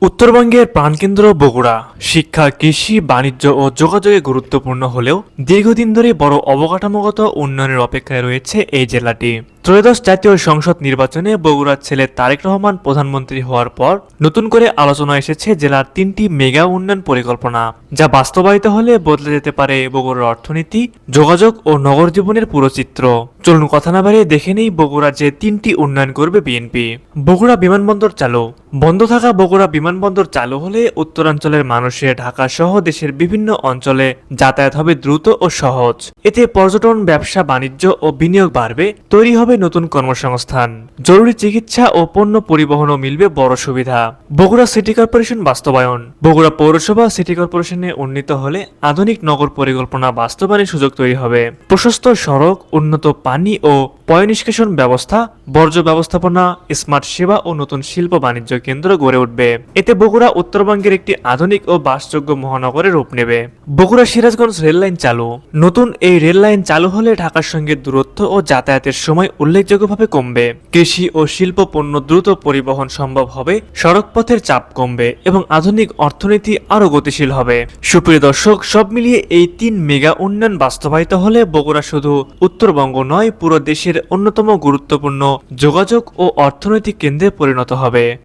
উত্তরবঙ্গের প্রাণকেন্দ্র বগুড়া শিক্ষা, কৃষি, বাণিজ্য ও যোগাযোগে গুরুত্বপূর্ণ হলেও দীর্ঘদিন ধরে বড় অবকাঠামোগত উন্নয়নের অপেক্ষায় রয়েছে এই জেলাটি। ত্রয়োদশ জাতীয় সংসদ নির্বাচনে বগুড়ার ছেলে তারেক রহমান প্রধানমন্ত্রী হওয়ার পর নতুন করে আলোচনা এসেছে জেলার 3টি মেগা উন্নয়ন পরিকল্পনা, যা বাস্তবায়িত হলে বদলে যেতে পারে বগুড়ার অর্থনীতি, যোগাযোগ ও নগর জীবনের পুরো চিত্র। চলুন কথা না বাড়িয়ে দেখে নেই বগুড়া যে 3টি উন্নয়ন করবে বিএনপি। বগুড়া বিমানবন্দর চালু। বন্ধ থাকা বগুড়া বিমানবন্দর চালু হলে উত্তরাঞ্চলের মানুষের ঢাকা সহ দেশের বিভিন্ন অঞ্চলে যাতায়াত হবে দ্রুত ও সহজ। এতে পর্যটন, ব্যবসা বাণিজ্য ও বিনিয়োগ বাড়বে, তৈরি হবে নতুন কর্মসংস্থান, জরুরি চিকিৎসা ও পণ্য পরিবহনও মিলবে বড় সুবিধা। বগুড়া সিটি কর্পোরেশন বাস্তবায়ন। বগুড়া পৌরসভা সিটি কর্পোরেশনে উন্নীত হলে আধুনিক নগর পরিকল্পনা বাস্তবায়নের সুযোগ তৈরি হবে। প্রশস্ত সড়ক, উন্নত পানি ও পয়ঃনিষ্কাশন ব্যবস্থা, বর্জ্য ব্যবস্থাপনা, স্মার্ট সেবা ও নতুন শিল্প বাণিজ্য কেন্দ্র গড়ে উঠবে। এতে বগুড়া উত্তরবঙ্গের একটি আধুনিক ও বাসযোগ্য মহানগরে রূপ নেবে। বগুড়া সিরাজগঞ্জ রেল লাইন চালু। নতুন এই রেল লাইন চালু হলে ঢাকার সঙ্গে দূরত্ব ও যাতায়াতের সময় উল্লেখযোগ্যভাবে কমবে। কৃষি ও শিল্প পণ্য দ্রুত পরিবহন সম্ভব হবে, সড়কপথের চাপ কমবে এবং আধুনিক অর্থনীতি আরও গতিশীল হবে। সুপ্রিয় দর্শক, সব মিলিয়ে এই 3 মেগা উন্নয়ন বাস্তবায়িত হলে বগুড়া শুধু উত্তরবঙ্গ নয়, পুরো দেশের অন্যতম গুরুত্বপূর্ণ যোগাযোগ ও অর্থনৈতিক কেন্দ্রে পরিণত হবে।